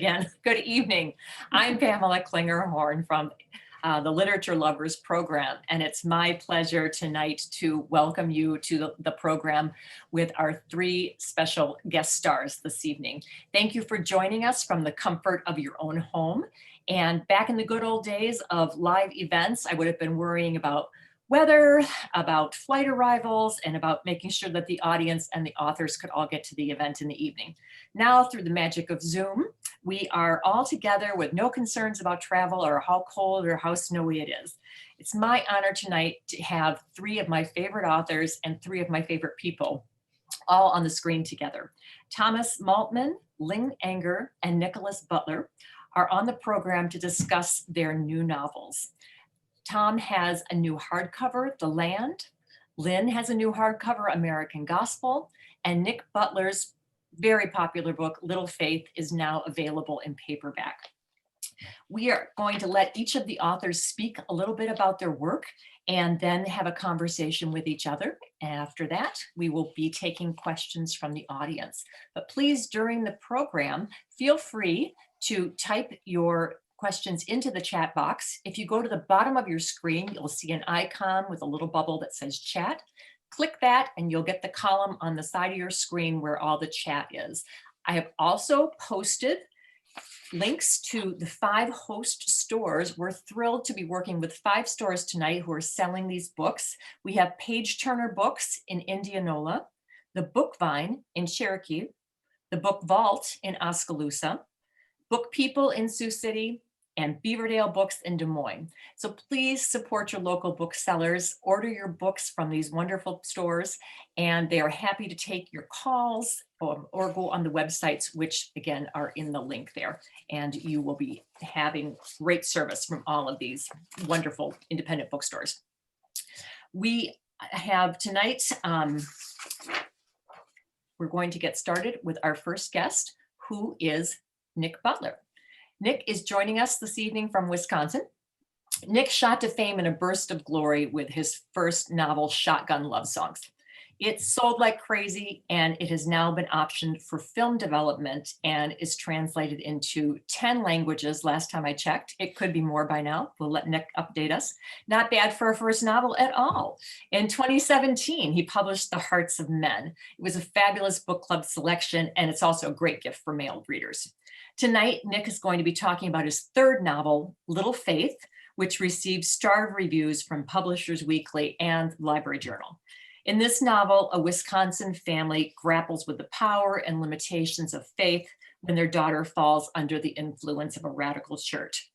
Again, good evening. I'm Pamela Klinger-Horn from the Literature Lovers program, and it's my pleasure tonight to welcome you to the program with our three special guest stars this evening. Thank you for joining us from the comfort of your own home. And back in the good old days of live events, I would have been worrying about weather, about flight arrivals, and about making sure that the audience and the authors could all get to the event in the evening. Now, through the magic of Zoom, we are all together with no concerns about travel or how cold or how snowy it is. It's my honor tonight to have three of my favorite authors and three of my favorite people all on the screen together. Thomas Maltman, Lynn Anger, and Nicholas Butler are on the program to discuss their new novels. Tom has a new hardcover, The Land. Lynn has a new hardcover, American Gospel. And Nick Butler's very popular book, Little Faith, is now available in paperback. We are going to let each of the authors speak a little bit about their work and then have a conversation with each other. After that, we will be taking questions from the audience. But please, during the program, feel free to type your questions into the chat box. If you go to the bottom of your screen, you'll see an icon with a little bubble that says chat. Click that and you'll get the column on the side of your screen where all the chat is. I have also posted links to the 5 host stores. We're thrilled to be working with 5 stores tonight who are selling these books. We have Page Turner Books in Indianola, the Book Vine in Cherokee, the Book Vault in Oskaloosa, Book People in Sioux City, and Beaverdale Books in Des Moines. So please support your local booksellers, order your books from these wonderful stores, and they are happy to take your calls or go on the websites, which again are in the link there. And you will be having great service from all of these wonderful independent bookstores. We have tonight, we're going to get started with our first guest, who is Nick Butler. Nick is joining us this evening from Wisconsin. Nick shot to fame in a burst of glory with his first novel, Shotgun Love Songs. It sold like crazy, and it has now been optioned for film development and is translated into 10 languages last time I checked. It could be more by now. We'll let Nick update us. Not bad for a first novel at all. In 2017, he published The Hearts of Men. It was a fabulous book club selection, and it's also a great gift for male readers. Tonight, Nick is going to be talking about his third novel, Little Faith, which received starred reviews from Publishers Weekly and Library Journal. In this novel, a Wisconsin family grapples with the power and limitations of faith when their daughter falls under the influence of a radical church.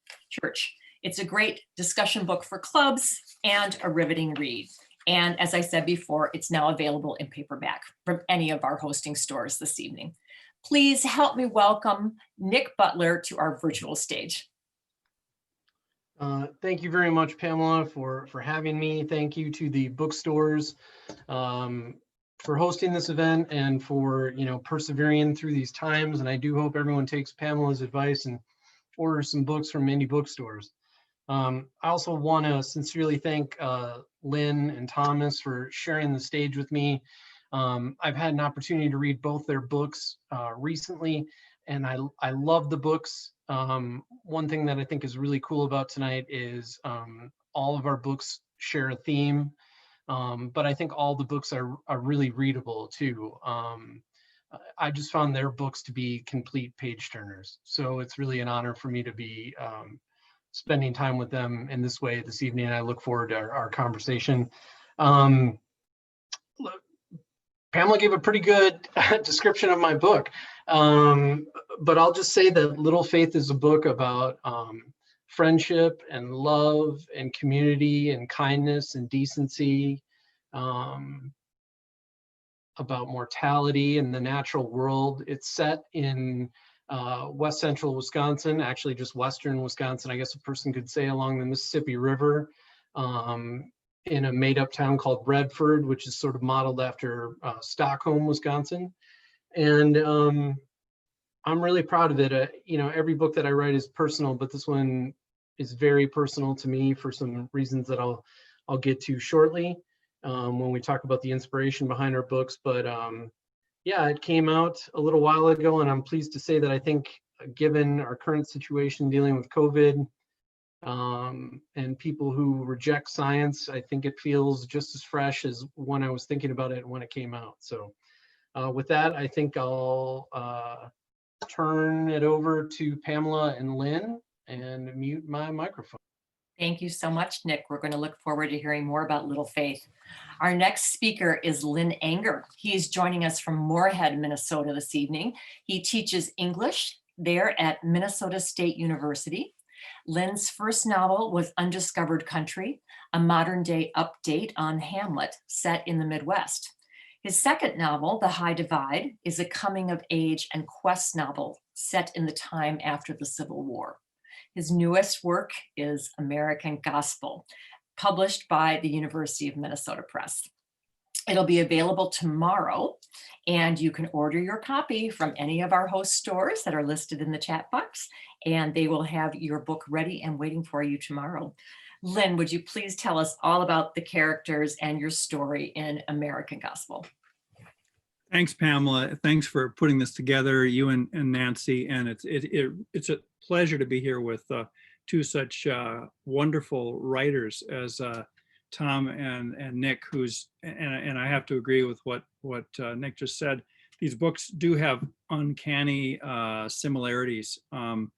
It's a great discussion book for clubs and a riveting read. And as I said before, it's now available in paperback from any of our hosting stores this evening. Please help me welcome Nick Butler to our virtual stage. Thank you very much, Pamela, for having me. Thank you to the bookstores for hosting this event and for persevering through these times. And I do hope everyone takes Pamela's advice and orders some books from indie bookstores. I also want to sincerely thank Lynn and Thomas for sharing the stage with me. I've had an opportunity to read both their books recently, and I love the books. One thing that I think is really cool about tonight is all of our books share a theme, but I think all the books are really readable too. I just found their books to be complete page turners. So it's really an honor for me to be spending time with them in this way this evening. I look forward to our conversation. Pamela gave a pretty good description of my book, but I'll just say that Little Faith is a book about friendship and love and community and kindness and decency, about mortality and the natural world. It's set in west central Wisconsin, actually just western Wisconsin, I guess a person could say, along the Mississippi River. In a made-up town called Redford, which is sort of modeled after Stockholm, Wisconsin. And I'm really proud of it. Every book that I write is personal, but this one is very personal to me for some reasons that I'll get to shortly when we talk about the inspiration behind our books. But yeah, it came out a little while ago, and I'm pleased to say that I think given our current situation dealing with COVID, and people who reject science, I think it feels just as fresh as when I was thinking about it when it came out. So with that, I think I'll turn it over to Pamela and Lynn and mute my microphone. Thank you so much, Nick. We're going to look forward to hearing more about Little Faith. Our next speaker is Lynn Anger. He's joining us from Moorhead, Minnesota this evening. He teaches English there at Minnesota State University. Lynn's first novel was Undiscovered Country, a modern-day update on Hamlet set in the Midwest. His second novel, The High Divide, is a coming-of-age and quest novel set in the time after the Civil War. His newest work is American Gospel, published by the University of Minnesota Press. It'll be available tomorrow, and you can order your copy from any of our host stores that are listed in the chat box, and they will have your book ready and waiting for you tomorrow. Lynn, would you please tell us all about the characters and your story in American Gospel? Thanks, Pamela. Thanks for putting this together, you and Nancy. And it's a pleasure to be here with two such wonderful writers as Tom and Nick, and I have to agree with what Nick just said. These books do have uncanny similarities, and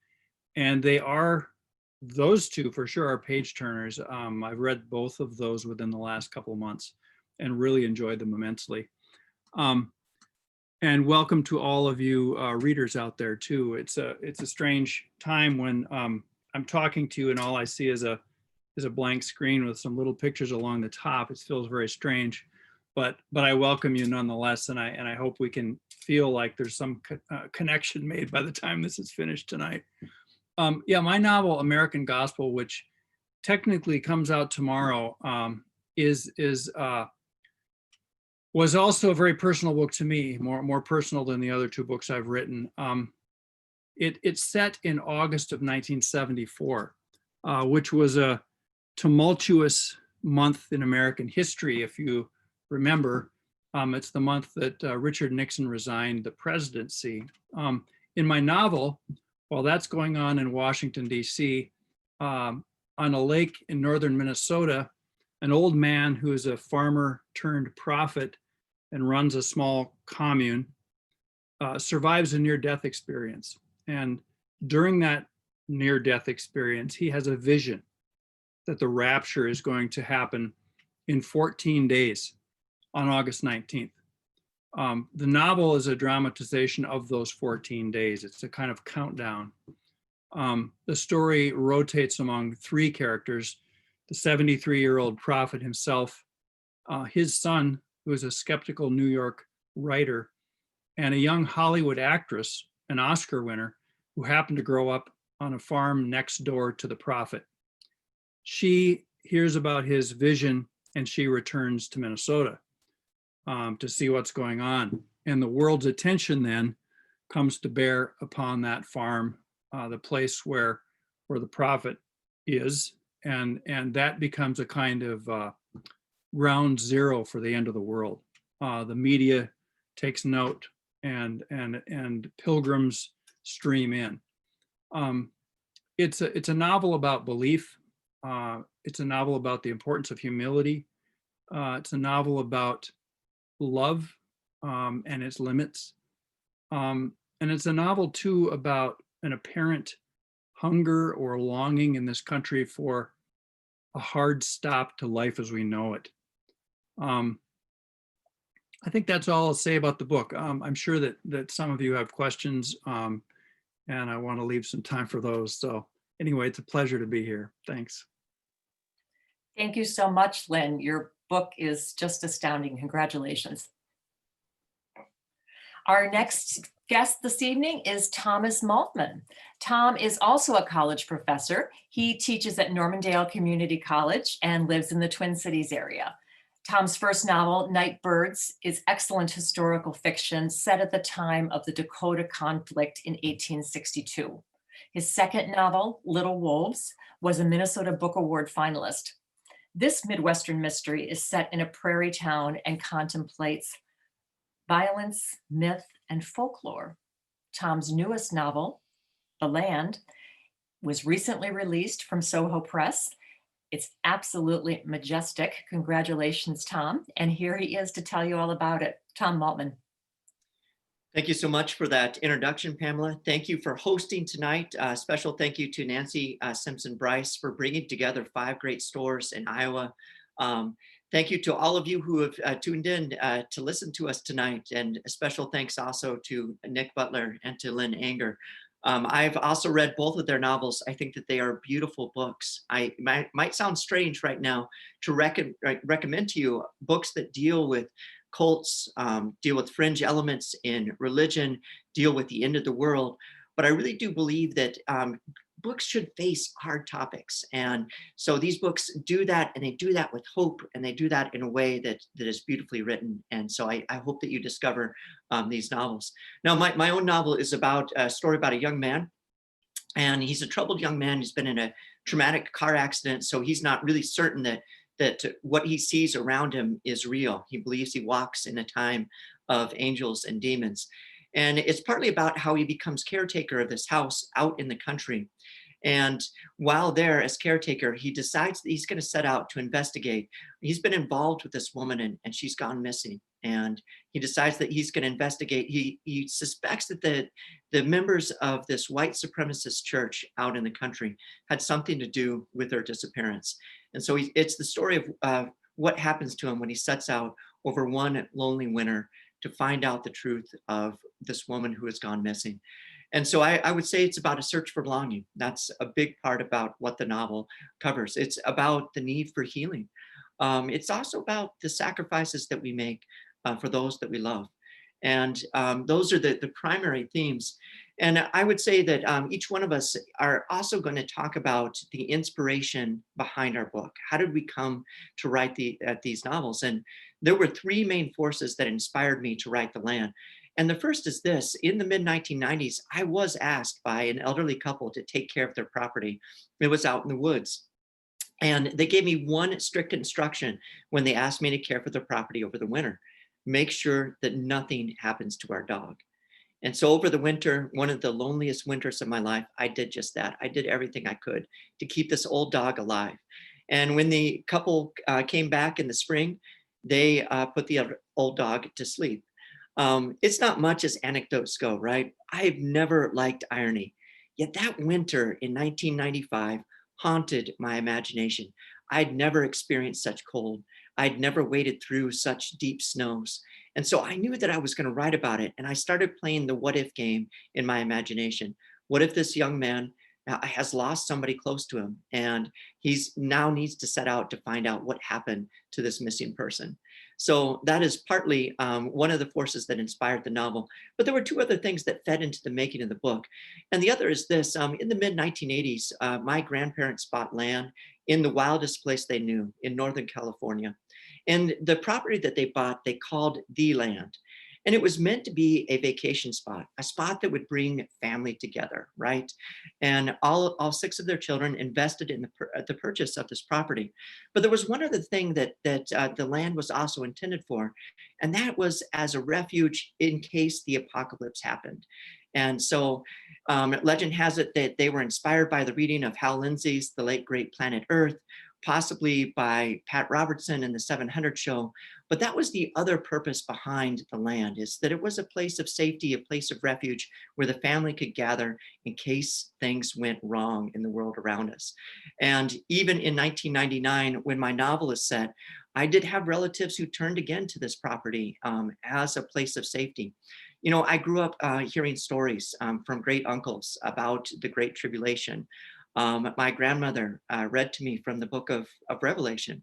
those two for sure are page turners. I've read both of those within the last couple of months and really enjoyed them immensely. And welcome to all of you readers out there too. It's a strange time when I'm talking to you and all I see is a blank screen with some little pictures along the top. It feels very strange, but I welcome you nonetheless, and I hope we can feel like there's some connection made by the time this is finished tonight. Yeah, my novel American Gospel, which technically comes out tomorrow, was also a very personal book to me, more personal than the other two books I've written. It's set in August of 1974, which was a tumultuous month in American history. If you remember, it's the month that Richard Nixon resigned the presidency. In my novel, while that's going on in Washington, D.C., on a lake in northern Minnesota, an old man who is a farmer turned prophet and runs a small commune survives a near-death experience. And during that near-death experience, he has a vision that the rapture is going to happen in 14 days on August 19th. The novel is a dramatization of those 14 days. It's a kind of countdown. The story rotates among three characters: the 73-year-old prophet himself, his son, who is a skeptical New York writer, and a young Hollywood actress, an Oscar winner, who happened to grow up on a farm next door to the prophet. She hears about his vision and she returns to Minnesota to see what's going on. And the world's attention then comes to bear upon that farm, the place where the prophet is. And that becomes a kind of ground zero for the end of the world. The media takes note, and pilgrims stream in. It's a novel about belief. It's a novel about the importance of humility. It's a novel about love and its limits. And it's a novel too about an apparent hunger or longing in this country for a hard stop to life as we know it. I think that's all I'll say about the book. I'm sure that some of you have questions, and I want to leave some time for those. So anyway, it's a pleasure to be here. Thanks. Thank you so much, Lynn. Your book is just astounding. Congratulations. Our next guest this evening is Thomas Maltman. Tom is also a college professor. He teaches at Normandale Community College and lives in the Twin Cities area. Tom's first novel, Night Birds, is excellent historical fiction set at the time of the Dakota conflict in 1862. His second novel, Little Wolves, was a Minnesota Book Award finalist. This Midwestern mystery is set in a prairie town and contemplates violence, myth, and folklore. Tom's newest novel, The Land was recently released from Soho Press. It's absolutely majestic. Congratulations, Tom. And here he is to tell you all about it. Tom Maltman. Thank you so much for that introduction, Pamela. Thank you for hosting tonight. Special thank you to Nancy Simpson-Bryce for bringing together 5 great stores in Iowa. Thank you to all of you who have tuned in to listen to us tonight. And a special thanks also to Nick Butler and to Lynn Anger. I've also read both of their novels. I think that they are beautiful books. I might sound strange right now to recommend to you books that deal with cults, deal with fringe elements in religion, deal with the end of the world. But I really do believe that books should face hard topics. And so these books do that, and they do that with hope, and they do that in a way that is beautifully written. And so I hope that you discover these novels. Now, my own novel is about a story about a young man, and he's a troubled young man. He's been in a traumatic car accident, so he's not really certain that what he sees around him is real. He believes he walks in a time of angels and demons. And it's partly about how he becomes caretaker of this house out in the country. And while there as caretaker, he decides that he's going to set out to investigate. He's been involved with this woman, and she's gone missing. And he decides that he's going to investigate. He suspects that the members of this white supremacist church out in the country had something to do with her disappearance. And so it's the story of what happens to him when he sets out over one lonely winter to find out the truth of this woman who has gone missing. And so I would say it's about a search for belonging. That's a big part about what the novel covers. It's about the need for healing. It's also about the sacrifices that we make for those that we love. And those are the primary themes. And I would say that each one of us are also going to talk about the inspiration behind our book. How did we come to write these novels? And there were 3 main forces that inspired me to write The Land. And the first is this: in the mid-1990s, I was asked by an elderly couple to take care of their property. It was out in the woods. And they gave me one strict instruction when they asked me to care for their property over the winter: make sure that nothing happens to our dog. And so over the winter, one of the loneliest winters of my life, I did just that. I did everything I could to keep this old dog alive. And when the couple came back in the spring, they put the old dog to sleep. It's not much as anecdotes go, right? I've never liked irony. Yet that winter in 1995 haunted my imagination. I'd never experienced such cold. I'd never waded through such deep snows. And so I knew that I was going to write about it. And I started playing the what if game in my imagination. What if this young man has lost somebody close to him, and he's now needs to set out to find out what happened to this missing person? So that is partly one of the forces that inspired the novel. But there were 2 other things that fed into the making of the book. And the other is this: in the mid-1980s, my grandparents bought land in the wildest place they knew in Northern California. And the property that they bought, they called The Land. And it was meant to be a vacation spot, a spot that would bring family together, right? And all 6 of their children invested in the purchase of this property. But there was one other thing that the land was also intended for, and that was as a refuge in case the apocalypse happened. And so legend has it that they were inspired by the reading of Hal Lindsey's The Late Great Planet Earth, possibly by Pat Robertson in the 700 show. But that was the other purpose behind The Land, is that it was a place of safety, a place of refuge where the family could gather in case things went wrong in the world around us. And even in 1999, when my novel is set, I did have relatives who turned again to this property as a place of safety. You know, I grew up hearing stories from great uncles about the Great Tribulation. My grandmother read to me from the book of Revelation.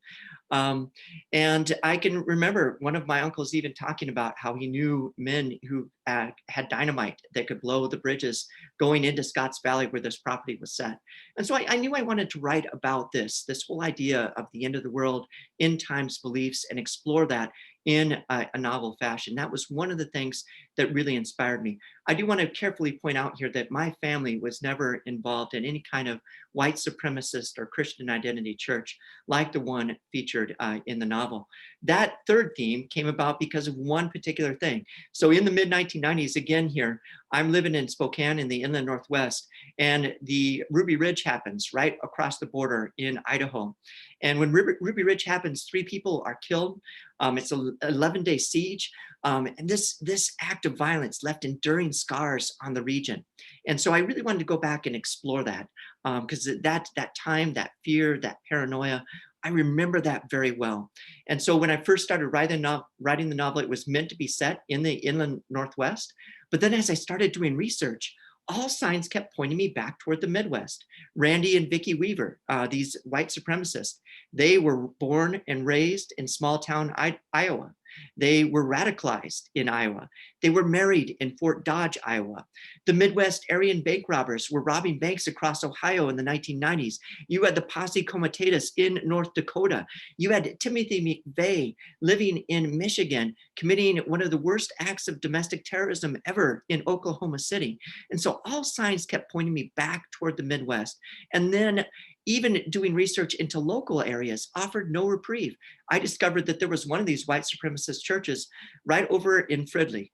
And I can remember one of my uncles even talking about how he knew men who had dynamite that could blow the bridges going into Scotts Valley where this property was set. And so I knew I wanted to write about this whole idea of the end of the world, end times beliefs, and explore that in a novel fashion. That was one of the things that really inspired me. I do want to carefully point out here that my family was never involved in any kind of white supremacist or Christian identity church like the one featured in the novel. That third theme came about because of one particular thing. So in the mid 1990s, again here, I'm living in Spokane in the inland Northwest, and the Ruby Ridge happens right across the border in Idaho. And when Ruby Ridge happens, 3 people are killed. It's an 11-day siege. And this act of violence left enduring scars on the region. And so I really wanted to go back and explore that, because that time, that fear, that paranoia, I remember that very well. And so when I first started writing the novel, it was meant to be set in the inland Northwest. But then as I started doing research, all signs kept pointing me back toward the Midwest. Randy and Vicki Weaver, these white supremacists, they were born and raised in small town Iowa. They were radicalized in Iowa. They were married in Fort Dodge, Iowa. The Midwest Aryan bank robbers were robbing banks across Ohio in the 1990s. You had the Posse Comitatus in North Dakota. You had Timothy McVeigh living in Michigan, committing one of the worst acts of domestic terrorism ever in Oklahoma City. And so all signs kept pointing me back toward the Midwest. And then even doing research into local areas offered no reprieve. I discovered that there was one of these white supremacist churches right over in Fridley,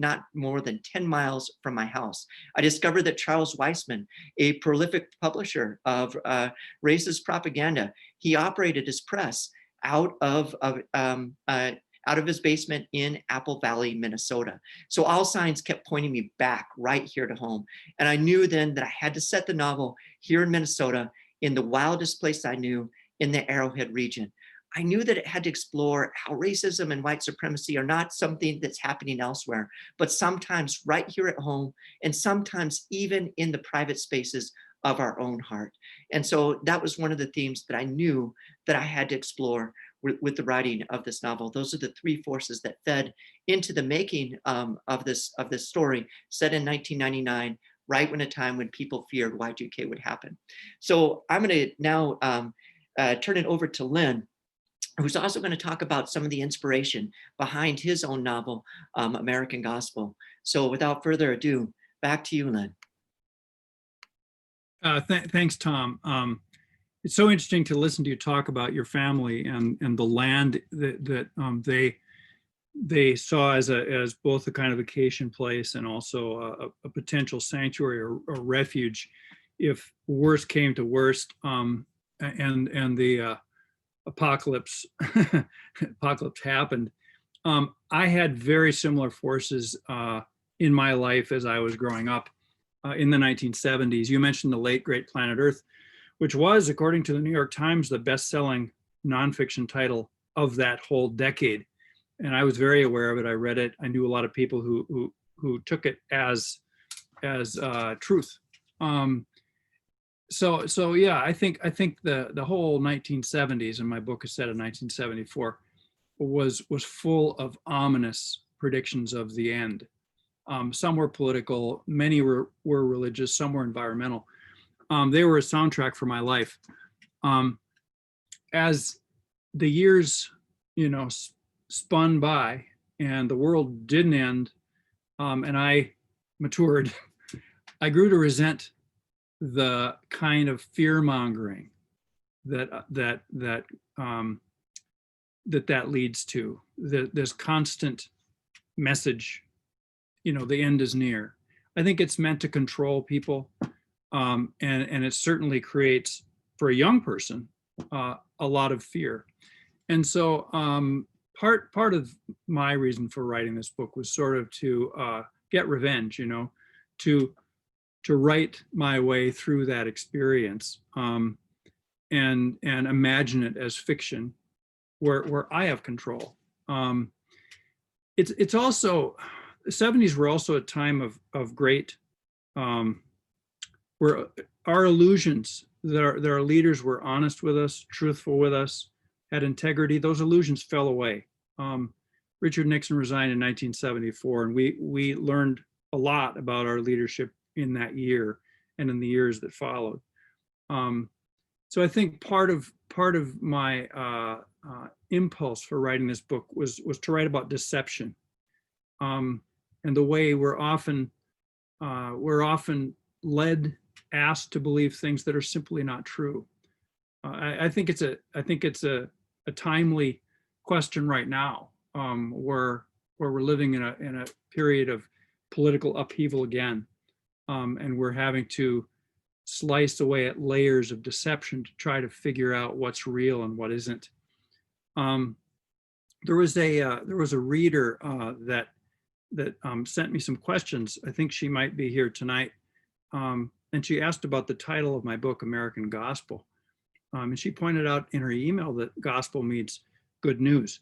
not more than 10 miles from my house. I discovered that Charles Weissman, a prolific publisher of racist propaganda, he operated his press out of his basement in Apple Valley, Minnesota. So all signs kept pointing me back right here to home. And I knew then that I had to set the novel here in Minnesota, in the wildest place I knew, in the Arrowhead region. I knew that it had to explore how racism and white supremacy are not something that's happening elsewhere, but sometimes right here at home, and sometimes even in the private spaces of our own heart. And so that was one of the themes that I knew that I had to explore with the writing of this novel. Those are the 3 forces that fed into the making of this story, set in 1999, right when a time when people feared Y2K would happen. So I'm going to now turn it over to Lynn, who's also going to talk about some of the inspiration behind his own novel, American Gospel. So without further ado, back to you, Lynn. Thanks, Tom. It's so interesting to listen to you talk about your family and the land that they saw as both a kind of vacation place and also a potential sanctuary or refuge if worst came to worst, and the apocalypse happened. I had very similar forces in my life as I was growing up in the 1970s. You mentioned the late great Planet Earth, which was, according to the New York Times, the best-selling nonfiction title of that whole decade. And I was very aware of it. I read it. I knew a lot of people who took it as truth. So yeah, I think the whole 1970s, and my book is set in 1974, was full of ominous predictions of the end. Some were political, many were religious, some were environmental. They were a soundtrack for my life. As the years, spun by and the world didn't end, and I matured, I grew to resent the kind of fear mongering that leads to this constant message, the end is near. I think it's meant to control people. And it certainly creates, for a young person, a lot of fear. And so part of my reason for writing this book was sort of to get revenge, to write my way through that experience, and imagine it as fiction where I have control. It's also, the 70s were also a time of great, where our illusions, that our leaders were honest with us, truthful with us, had integrity, those illusions fell away. Richard Nixon resigned in 1974, and we learned a lot about our leadership in that year and in the years that followed. So I think part of my impulse for writing this book was to write about deception and the way we're often asked to believe things that are simply not true. I think it's a timely question right now, where we're living in a period of political upheaval again, and we're having to slice away at layers of deception to try to figure out what's real and what isn't. There was a reader that sent me some questions. I think she might be here tonight, and she asked about the title of my book, American Gospel. And she pointed out in her email that gospel means good news.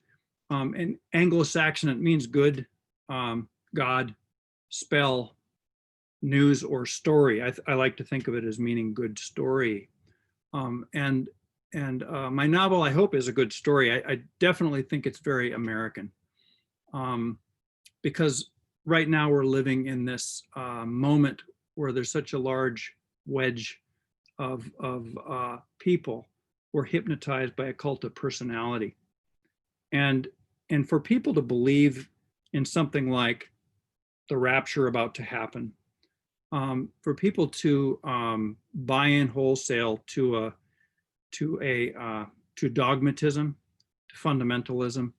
In Anglo-Saxon, it means good, God, spell, news, or story. I like to think of it as meaning good story. And my novel, I hope, is a good story. I definitely think it's very American, because right now we're living in this moment where there's such a large wedge of people who are hypnotized by a cult of personality. And for people to believe in something like the rapture about to happen, for people to buy in wholesale to dogmatism, to fundamentalism,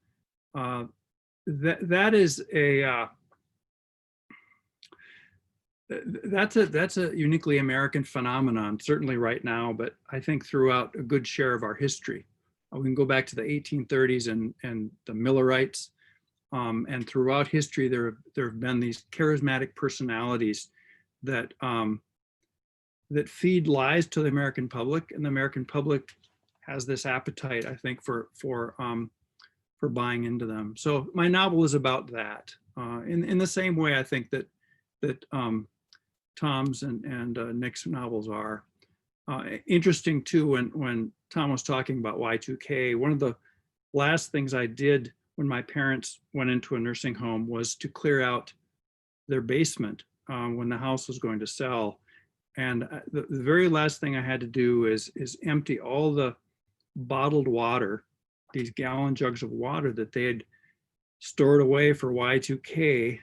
that's a uniquely American phenomenon, certainly right now, but I think throughout a good share of our history. We can go back to the 1830s and the Millerites, and throughout history there have been these charismatic personalities that feed lies to the American public, and the American public has this appetite, I think, for buying into them. So my novel is about that. In the same way, I think that Tom's and Nick's novels are. Interesting too, when Tom was talking about Y2K, one of the last things I did when my parents went into a nursing home was to clear out their basement when the house was going to sell. And the very last thing I had to do is empty all the bottled water, these gallon jugs of water that they had stored away for Y2K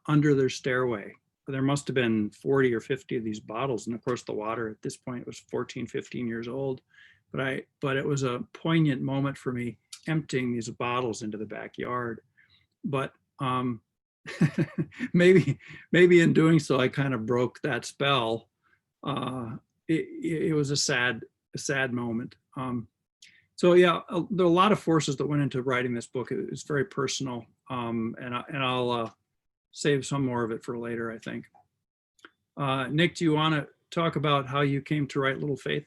under their stairway. There must have been 40 or 50 of these bottles. And of course, the water at this point was 14, 15 years old. But it was a poignant moment for me emptying these bottles into the backyard. But maybe in doing so, I kind of broke that spell. It was a sad moment. So yeah, there are a lot of forces that went into writing this book. It's very personal, and I'll save some more of it for later, I think. Nick, do you want to talk about how you came to write Little Faith?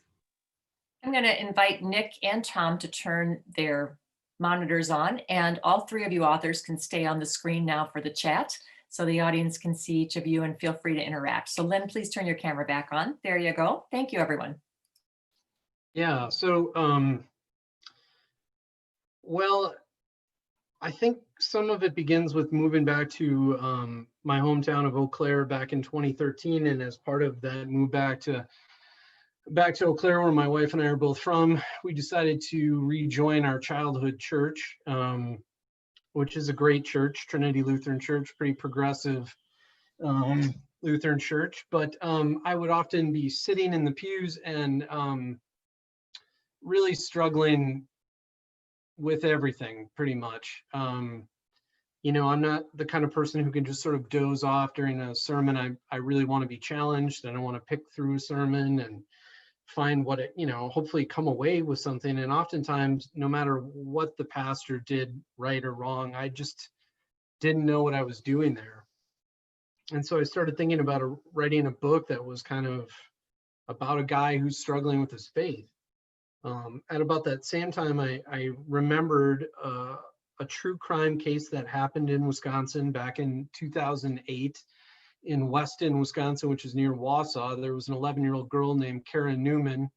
I'm going to invite Nick and Tom to turn their monitors on, and all three of you authors can stay on the screen now for the chat so the audience can see each of you and feel free to interact. So Lynn, please turn your camera back on. There you go. Thank you, everyone. Yeah, so, well, I think some of it begins with moving back to my hometown of Eau Claire back in 2013. And as part of that move back to Eau Claire, where my wife and I are both from, we decided to rejoin our childhood church, which is a great church, Trinity Lutheran Church, pretty progressive Lutheran church. But I would often be sitting in the pews and really struggling with everything, pretty much. You know, I'm not the kind of person who can just sort of doze off during a sermon. I really want to be challenged, and I want to pick through a sermon and find what it, you know, hopefully come away with something. And oftentimes, no matter what the pastor did right or wrong, I just didn't know what I was doing there. And so I started thinking about writing a book that was kind of about a guy who's struggling with his faith. At about that same time, I remembered a true crime case that happened in Wisconsin back in 2008 in Weston, Wisconsin, which is near Wausau. There was an 11-year-old girl named Karen Newman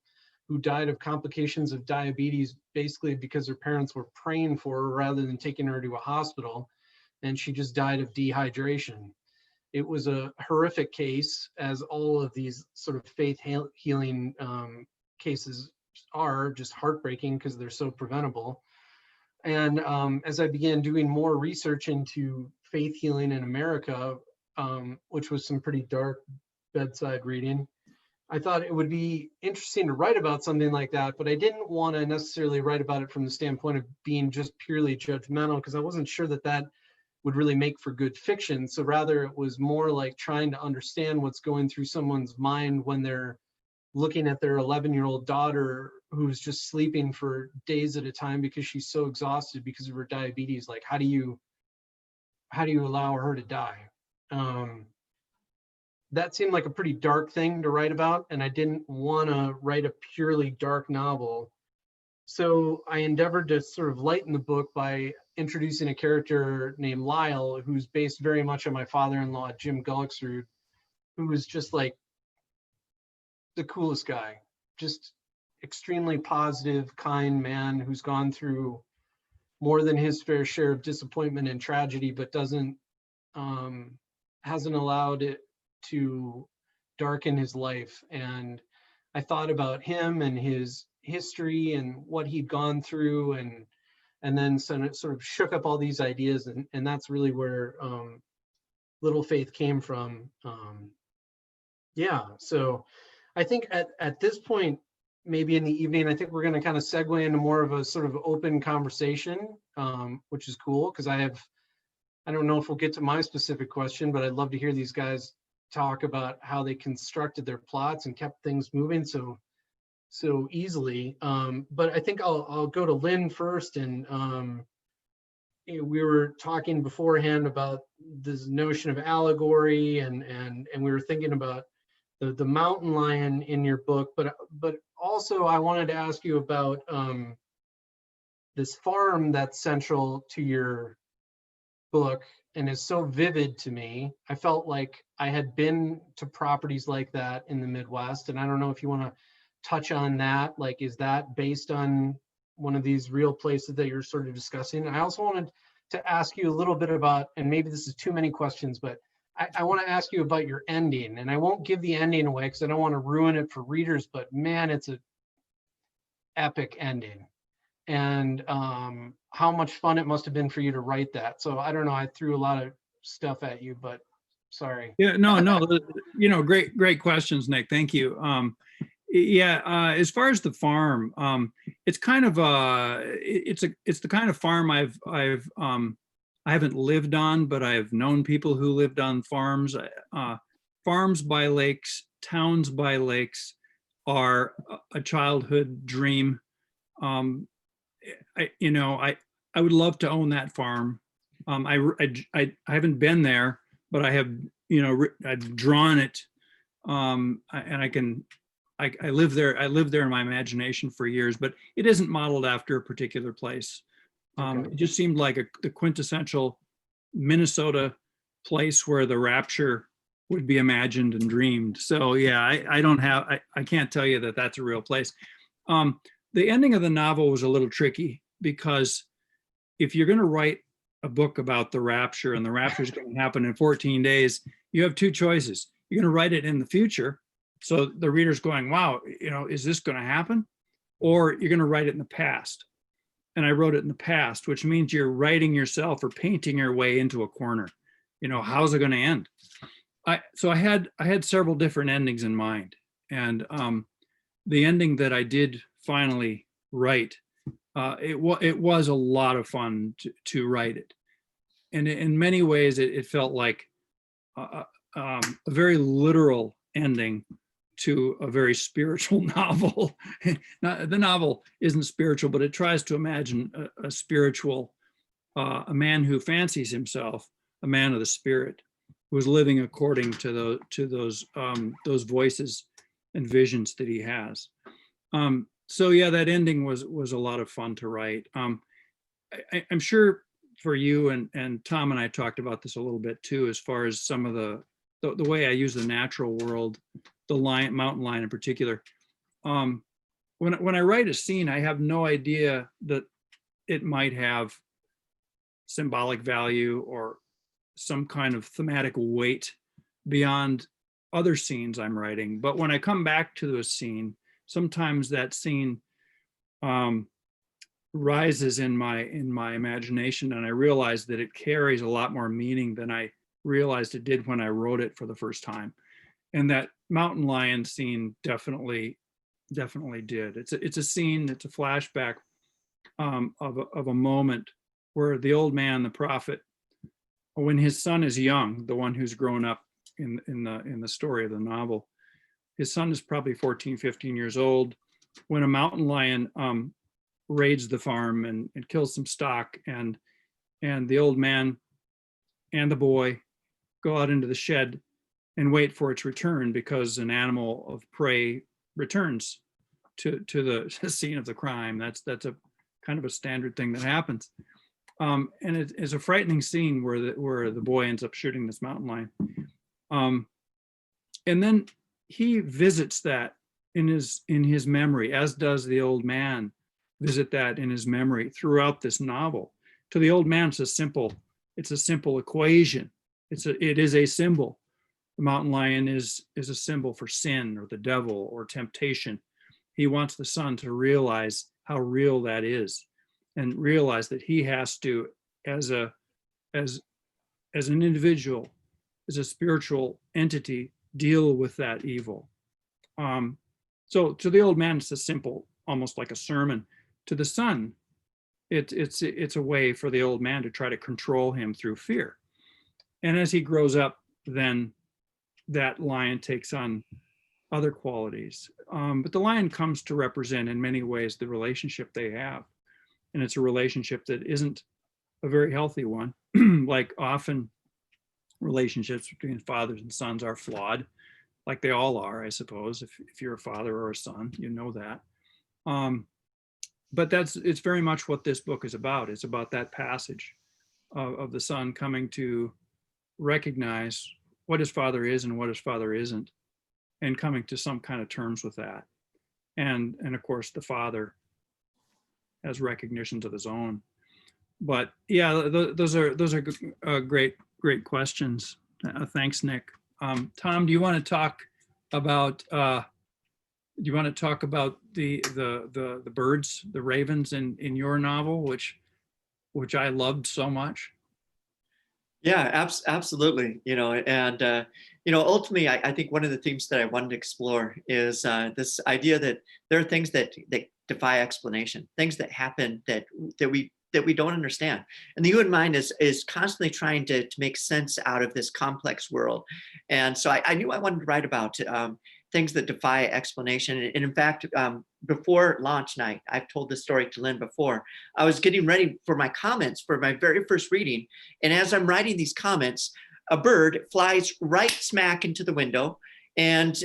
who died of complications of diabetes, basically because her parents were praying for her rather than taking her to a hospital, and she just died of dehydration. It was a horrific case, as all of these sort of faith healing cases are, just heartbreaking because they're so preventable. And as I began doing more research into faith healing in America, which was some pretty dark bedside reading, I thought it would be interesting to write about something like that, but I didn't want to necessarily write about it from the standpoint of being just purely judgmental, because I wasn't sure that that would really make for good fiction. So rather it was more like trying to understand what's going through someone's mind when they're looking at their 11-year-old daughter who's just sleeping for days at a time because she's so exhausted because of her diabetes. Like, how do you allow her to die? That seemed like a pretty dark thing to write about, and I didn't want to write a purely dark novel. So I endeavored to sort of lighten the book by introducing a character named Lyle, who's based very much on my father-in-law, Jim Gullicksrud, who was just like the coolest guy, just extremely positive, kind man who's gone through more than his fair share of disappointment and tragedy, but hasn't allowed it to darken his life. And I thought about him and his history and what he'd gone through, and then sort of shook up all these ideas, and that's really where Little Faith came from. Yeah, so I think at this point, maybe in the evening, I think we're going to kind of segue into more of a sort of open conversation, which is cool, because I don't know if we'll get to my specific question, but I'd love to hear these guys talk about how they constructed their plots and kept things moving so easily. But I think I'll go to Lynn first. And we were talking beforehand about this notion of allegory, and we were thinking about the mountain lion in your book, but also I wanted to ask you about this farm that's central to your book and is so vivid to me. I felt like I had been to properties like that in the Midwest, and I don't know if you want to touch on that. Like, is that based on one of these real places that you're sort of discussing? I also wanted to ask you a little bit about, and maybe this is too many questions, but I want to ask you about your ending, and I won't give the ending away because I don't want to ruin it for readers, but man, it's an epic ending. And how much fun it must have been for you to write that. So I don't know, I threw a lot of stuff at you, but sorry. Yeah, no, great questions, Nick. Thank you. As far as the farm, it's kind of it's the kind of farm I haven't lived on, but I've known people who lived on farms. Farms by lakes, towns by lakes are a childhood dream. I would love to own that farm. I haven't been there, but I have, I've drawn it, and I live there. I lived there in my imagination for years, but it isn't modeled after a particular place. Okay. It just seemed like the quintessential Minnesota place where the rapture would be imagined and dreamed. So yeah, I can't tell you that that's a real place. The ending of the novel was a little tricky because if you're going to write a book about the rapture and the rapture is going to happen in 14 days, you have two choices. You're going to write it in the future, so the reader's going, wow, is this going to happen? Or you're going to write it in the past. And I wrote it in the past, which means you're writing yourself or painting your way into a corner. How's it going to end? So I had several different endings in mind. And the ending that I did finally write, it was a lot of fun to write it. And in many ways, it felt like a very literal ending to a very spiritual novel. Now, the novel isn't spiritual, but it tries to imagine a spiritual, a man who fancies himself a man of the spirit, who is living according to those voices and visions that he has. So yeah, that ending was a lot of fun to write. I'm sure for you and Tom and I talked about this a little bit too, as far as some of the way I use the natural world, the mountain lion in particular. When I write a scene, I have no idea that it might have symbolic value or some kind of thematic weight beyond other scenes I'm writing. But when I come back to a scene, sometimes that scene rises in my imagination, and I realized that it carries a lot more meaning than I realized it did when I wrote it for the first time. And that mountain lion scene definitely did. It's a scene, it's a flashback of a moment where the old man, the prophet, when his son is young, the one who's grown up in the story of the novel, his son is probably 14, 15 years old when a mountain lion raids the farm and kills some stock, and the old man and the boy go out into the shed and wait for its return, because an animal of prey returns to the scene of the crime. That's a kind of a standard thing that happens. And it is a frightening scene where the boy ends up shooting this mountain lion. And then he visits that in his memory, as does the old man visit that in his memory throughout this novel. To the old man, it's a simple equation. It is a symbol. The mountain lion is a symbol for sin or the devil or temptation. He wants the son to realize how real that is, and realize that he has to, as an individual, as a spiritual entity, deal with that evil. So to the old man, it's a simple, almost like a sermon. To the son, it's a way for the old man to try to control him through fear. And as he grows up, then that lion takes on other qualities. But the lion comes to represent in many ways the relationship they have. And it's a relationship that isn't a very healthy one. Like often relationships between fathers and sons are flawed, like they all are, I suppose. If you're a father or a son, you know that. But it's very much what this book is about. It's about that passage of the son coming to recognize what his father is and what his father isn't, and coming to some kind of terms with that. And of course, the father has recognitions of his own. But yeah, those are great questions. Thanks, Nick. Tom, do you want to talk about the birds, the ravens in your novel, which I loved so much? Yeah, absolutely. And ultimately, I think one of the themes that I wanted to explore is this idea that there are things that defy explanation, things that happen that we don't understand, and the human mind is constantly trying to make sense out of this complex world. And so I knew I wanted to write about things that defy explanation. And in fact, before launch night, I've told this story to Lynn before, I was getting ready for my comments for my very first reading. And as I'm writing these comments, a bird flies right smack into the window, and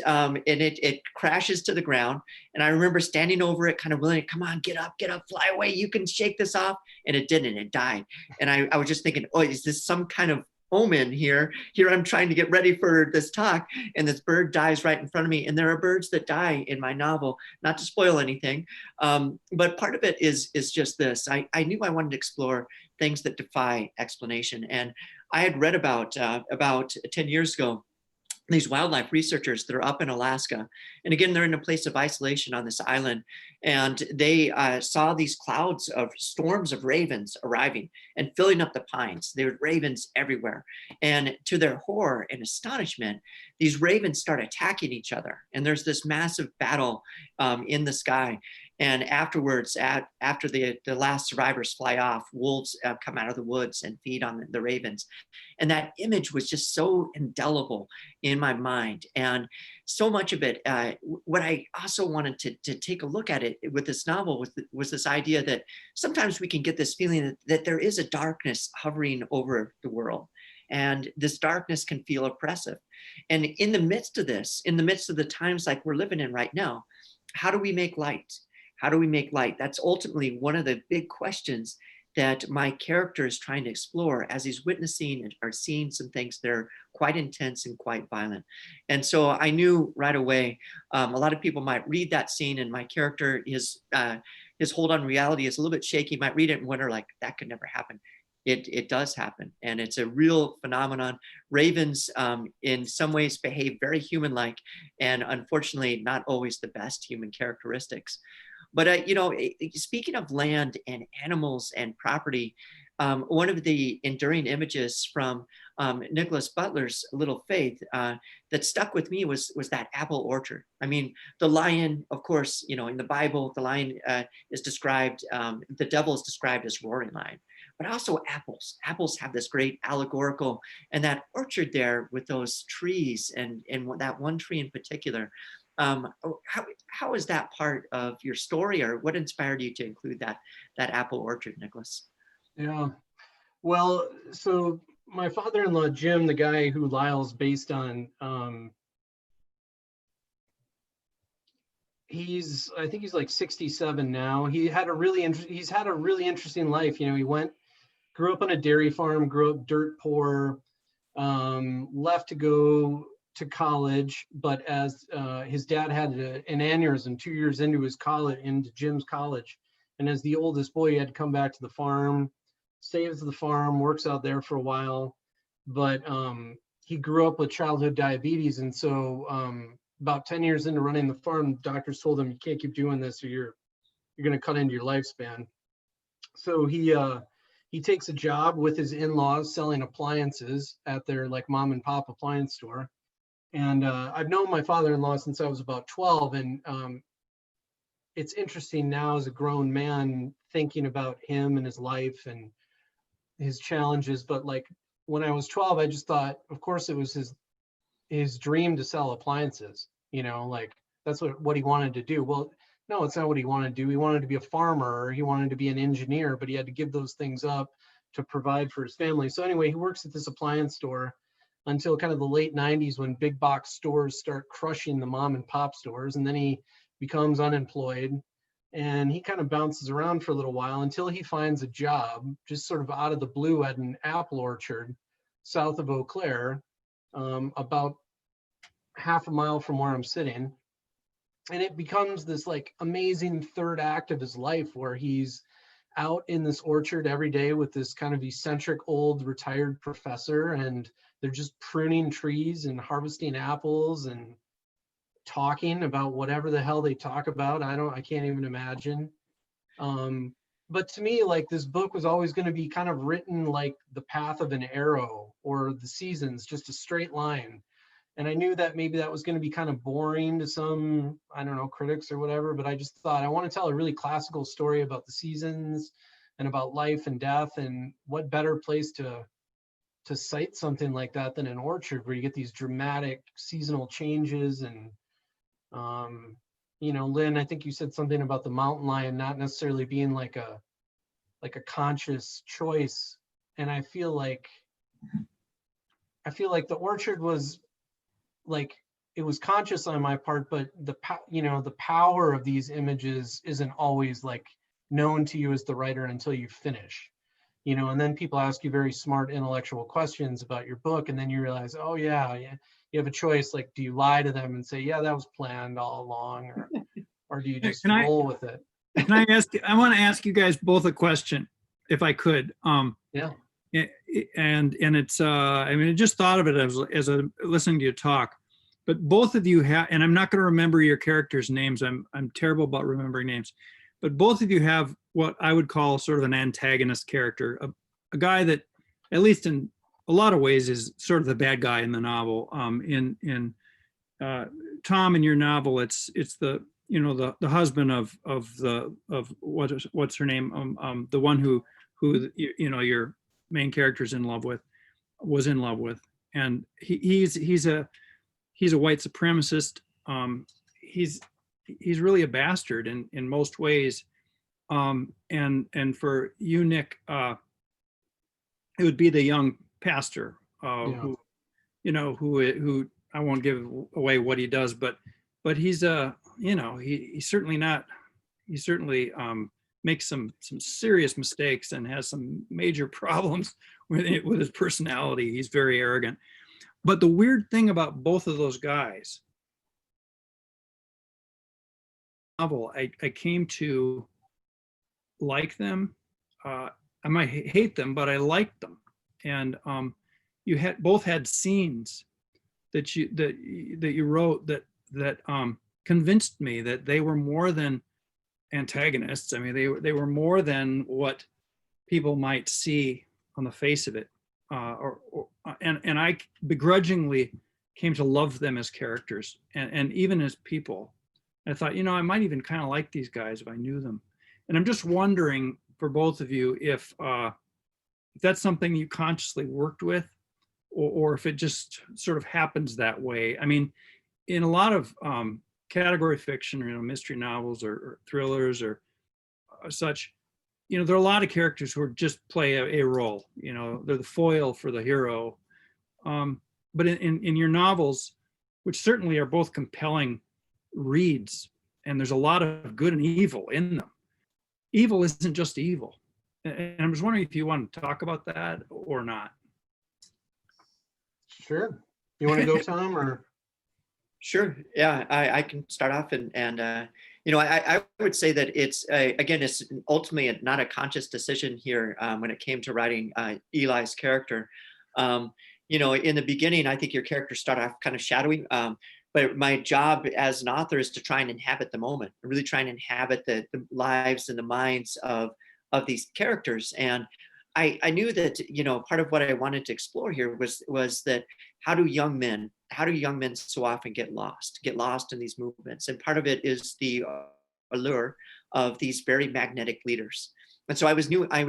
it crashes to the ground. And I remember standing over it, kind of willing to, come on, get up, fly away. You can shake this off. And it didn't, it died. And I was just thinking, oh, is this some kind of omen here? Here I'm trying to get ready for this talk, and this bird dies right in front of me. And there are birds that die in my novel, not to spoil anything. But part of it is just this. I knew I wanted to explore things that defy explanation. And I had read about 10 years ago, these wildlife researchers that are up in Alaska. And again, they're in a place of isolation on this island. And they saw these clouds of storms of ravens arriving and filling up the pines. There were ravens everywhere. And to their horror and astonishment, these ravens start attacking each other. And there's this massive battle in the sky. And afterwards, after the last survivors fly off, wolves come out of the woods and feed on the ravens. And that image was just so indelible in my mind. And so much of it, what I also wanted to take a look at it with this novel was this idea that sometimes we can get this feeling that there is a darkness hovering over the world. And this darkness can feel oppressive. And in the midst of this, in the midst of the times like we're living in right now, how do we make light? How do we make light? That's ultimately one of the big questions that my character is trying to explore as he's witnessing or seeing some things that are quite intense and quite violent. And so I knew right away, a lot of people might read that scene, and my character, his hold on reality is a little bit shaky, might read it and wonder, like, that could never happen. It does happen, and it's a real phenomenon. Ravens in some ways behave very human-like, and unfortunately not always the best human characteristics. But speaking of land and animals and property, one of the enduring images from Nicholas Butler's Little Faith that stuck with me was that apple orchard. I mean, the lion, of course, in the Bible, the lion is described, the devil is described as roaring lion, but also apples. Apples have this great allegorical, and that orchard there with those trees and that one tree in particular. How is that part of your story, or what inspired you to include that apple orchard, Nicholas? Yeah. Well, so my father-in-law, Jim, the guy who Lyle's based on, I think he's like 67 now. He's had a really interesting life. He grew up on a dairy farm, grew up dirt poor, left to go to college, but as his dad had an aneurysm 2 years into Jim's college, and as the oldest boy, he had to come back to the farm, saves the farm, works out there for a while, but he grew up with childhood diabetes, and so about 10 years into running the farm, doctors told him, you can't keep doing this or you're going to cut into your lifespan. So he takes a job with his in-laws selling appliances at their like mom and pop appliance store. And I've known my father-in-law since I was about 12, and it's interesting now as a grown man thinking about him and his life and his challenges. But like when I was 12, I just thought, of course, it was his dream to sell appliances. Like that's what he wanted to do. Well, no, it's not what he wanted to do. He wanted to be a farmer, or he wanted to be an engineer, but he had to give those things up to provide for his family. So anyway, he works at this appliance store until kind of the late 90s, when big box stores start crushing the mom and pop stores. And then he becomes unemployed, and he kind of bounces around for a little while until he finds a job just sort of out of the blue at an apple orchard south of Eau Claire, about half a mile from where I'm sitting. And it becomes this like amazing third act of his life where he's out in this orchard every day with this kind of eccentric old retired professor, and they're just pruning trees and harvesting apples and talking about whatever the hell they talk about. I can't even imagine. But to me, like, this book was always going to be kind of written like the path of an arrow or the seasons, just a straight line. And I knew that maybe that was going to be kind of boring to some, I don't know, critics or whatever, but I just thought I want to tell a really classical story about the seasons and about life and death, and what better place to cite something like that than an orchard, where you get these dramatic seasonal changes. And Lynn, I think you said something about the mountain lion not necessarily being like a conscious choice, and I feel like the orchard was like, it was conscious on my part, but the power of these images isn't always like known to you as the writer until you finish. And then people ask you very smart intellectual questions about your book, and then you realize, oh yeah, you have a choice. Like, do you lie to them and say, yeah, that was planned all along, or do you just roll with it? I want to ask you guys both a question, if I could. Yeah. And it's I mean, I just thought of it as a listening to you talk, but both of you have, and I'm not going to remember your characters' names. I'm terrible about remembering names, but both of you have what I would call sort of an antagonist character, a guy that, at least in a lot of ways, is sort of the bad guy in the novel. In Tom, in your novel, it's the the husband of what's her name, the one who your main character's was in love with, and he's a white supremacist. He's really a bastard in most ways, and for you, Nick, it would be the young pastor who I won't give away what he does, but he's he certainly makes some serious mistakes and has some major problems with his personality. He's very arrogant. But the weird thing about both of those guys, novel, I came to like them. I might hate them, but I liked them. And you both had scenes that you wrote that convinced me that they were more than antagonists. I mean, they were more than what people might see on the face of it. And I begrudgingly came to love them as characters and even as people. I thought, I might even kind of like these guys if I knew them. And I'm just wondering for both of you if that's something you consciously worked with, or if it just sort of happens that way. I mean, in a lot of category fiction, or mystery novels or thrillers or such, there are a lot of characters who just play a role. They're the foil for the hero. But in your novels, which certainly are both compelling reads, and there's a lot of good and evil in them. Evil isn't just evil. And I'm just wondering if you want to talk about that or not. Sure. You want to go, Tom, or? Sure. Yeah, I can start off and I would say that it's again, it's ultimately not a conscious decision here when it came to writing Eli's character. In the beginning, I think your character started off kind of shadowy, but my job as an author is to try and inhabit the moment, really try and inhabit the lives and the minds of these characters. And I knew that, part of what I wanted to explore here was that how do young men so often get lost in these movements? And part of it is the allure of these very magnetic leaders. And so I was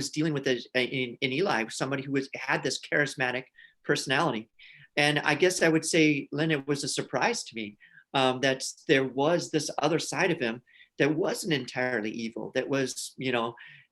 dealing with in Eli, somebody who had this charismatic personality. And I guess I would say, Lynn, it was a surprise to me that there was this other side of him that wasn't entirely evil, that was,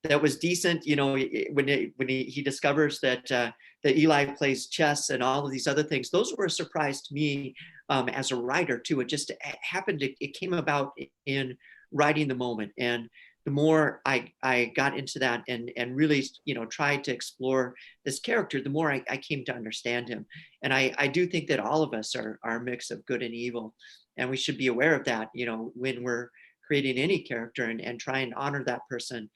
that was decent. When he discovers that Eli plays chess and all of these other things, those were a surprise to me as a writer too. It just happened. It came about in writing the moment. And the more I got into that and really, tried to explore this character, the more I came to understand him. And I do think that all of us are a mix of good and evil. And we should be aware of that, when we're creating any character and try and honor that person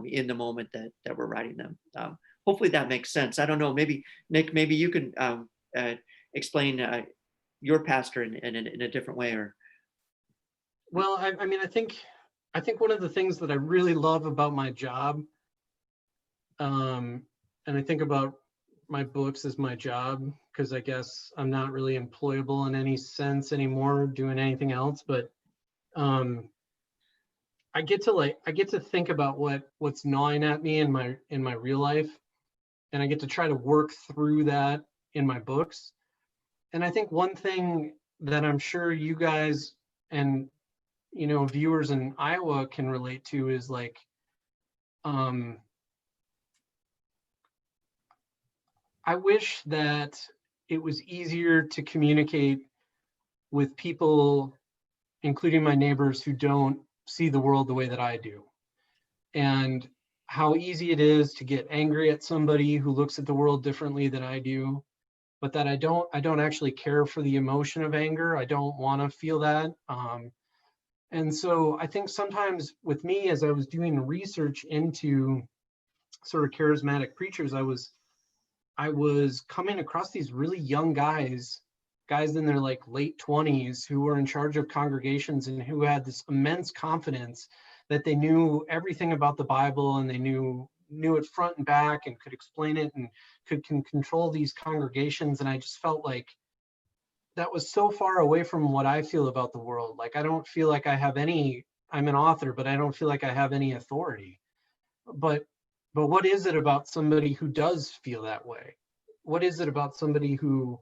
in the moment that we're writing them. Hopefully that makes sense. I don't know, maybe Nick, maybe you can explain your pastor in a different way. Or Well, I mean, I think one of the things that I really love about my job, and I think about my books as my job, because I guess I'm not really employable in any sense anymore doing anything else, but I get to think about what's gnawing at me in my real life, and I get to try to work through that in my books. And I think one thing that I'm sure you guys and viewers in Iowa can relate to is like I wish that it was easier to communicate with people, including my neighbors, who don't see the world the way that I do, and how easy it is to get angry at somebody who looks at the world differently than I do, but that I don't actually care for the emotion of anger. I don't want to feel that. And so I think sometimes with me, as I was doing research into sort of charismatic preachers, I was coming across these really young guys in their like late 20s who were in charge of congregations and who had this immense confidence that they knew everything about the Bible, and they knew it front and back and could explain it and can control these congregations. And I just felt like that was so far away from what I feel about the world. Like, I don't feel like I have any, I'm an author, but I don't feel like I have any authority. But what is it about somebody who does feel that way? What is it about somebody who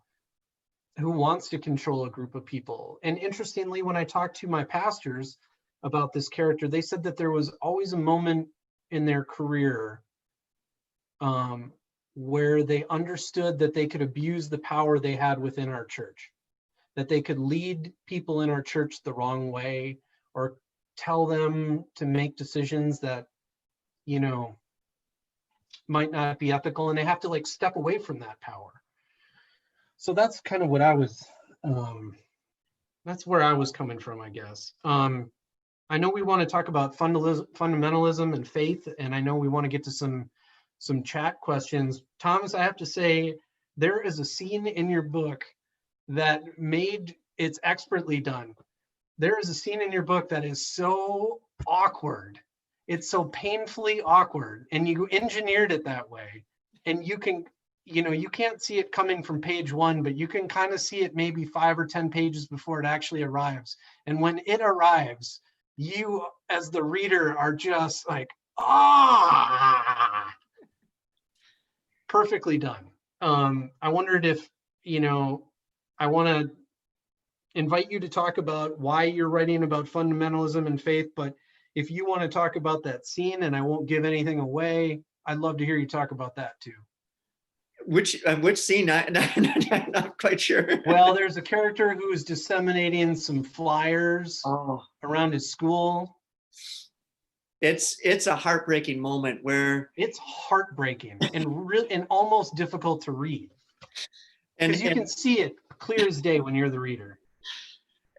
wants to control a group of people? And interestingly, when I talked to my pastors about this character, they said that there was always a moment in their career where they understood that they could abuse the power they had within our church, that they could lead people in our church the wrong way, or tell them to make decisions that, might not be ethical, and they have to like step away from that power. So that's kind of what that's where I was coming from, I guess. I know we want to talk about fundamentalism and faith, and I know we want to get to some chat questions. Thomas, I have to say, there is a scene in your book that it's expertly done, there is a scene in your book that is so awkward. It's so painfully awkward, and you engineered it that way. And you can, you can't see it coming from page one, but you can kind of see it maybe 5 or 10 pages before it actually arrives. And when it arrives, you as the reader are just like, ah, perfectly done. I wondered if, I want to invite you to talk about why you're writing about fundamentalism and faith, but if you want to talk about that scene, and I won't give anything away, I'd love to hear you talk about that too. Which scene? I'm not quite sure. Well, there's a character who is disseminating some flyers Oh, around his school. it's a heartbreaking moment where It's heartbreaking and almost difficult to read, because you can see it clear as day when you're the reader.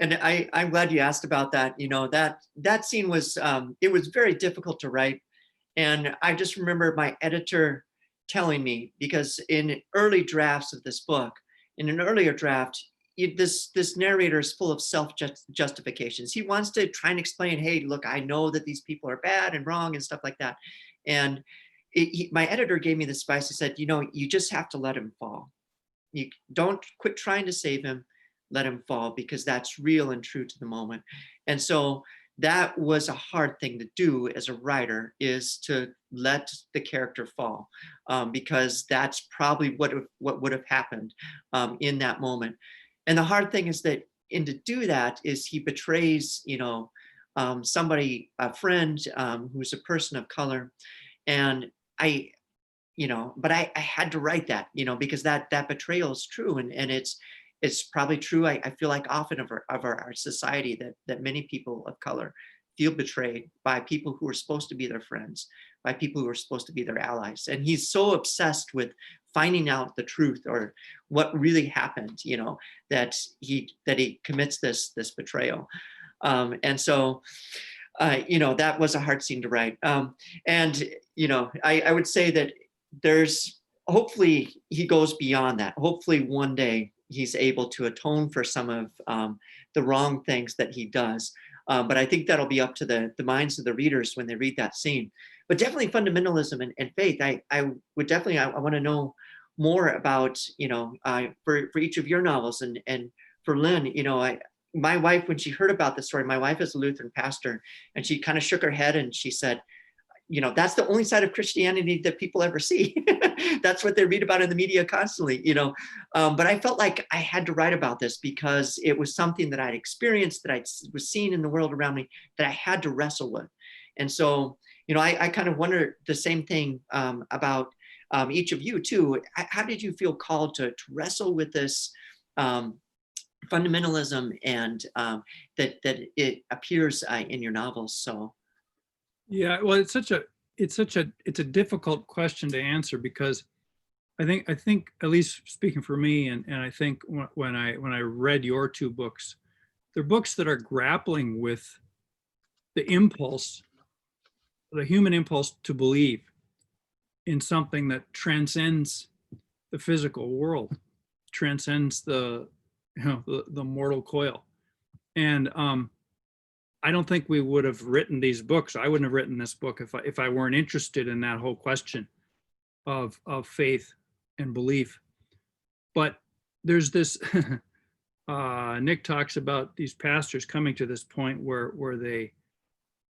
And I'm glad you asked about that. That scene was, it was very difficult to write. And I just remember my editor telling me, because in early drafts of this book, in an earlier draft, this narrator is full of self-justifications. He wants to try and explain, hey, look, I know that these people are bad and wrong and stuff like that. And my editor gave me this advice. He said, you just have to let him fall. You don't quit trying to save him. Let him fall, because that's real and true to the moment. And so that was a hard thing to do as a writer, is to let the character fall, because that's probably what would have happened in that moment. And the hard thing is that, and to do that is he betrays, somebody, a friend who's a person of color. And but I had to write that, because that betrayal is true. And it's probably true. I feel like often of our society, that many people of color feel betrayed by people who are supposed to be their friends, by people who are supposed to be their allies. And he's so obsessed with finding out the truth, or what really happened, that he commits this betrayal. And so, that was a hard scene to write. And I would say that hopefully he goes beyond that. Hopefully one day he's able to atone for some of the wrong things that he does. But I think that'll be up to the minds of the readers when they read that scene. But definitely fundamentalism and faith. I would definitely, I want to know more about, for each of your novels, and for Lynn, my wife, when she heard about the story, my wife is a Lutheran pastor, and she kind of shook her head and she said, that's the only side of Christianity that people ever see. That's what they read about in the media constantly, but I felt like I had to write about this, because it was something that I'd experienced, that I was seeing in the world around me, that I had to wrestle with. And so, I kind of wonder the same thing about each of you too. How did you feel called to wrestle with this fundamentalism, and that it appears in your novels? So. Yeah, well, it's a difficult question to answer, because I think at least speaking for me, and I think when I read your two books, they're books that are grappling with the impulse, the human impulse to believe in something that transcends the physical world, transcends the mortal coil. And I don't think we would have written these books. I wouldn't have written this book if I weren't interested in that whole question of faith and belief. But there's this, Nick talks about these pastors coming to this point where they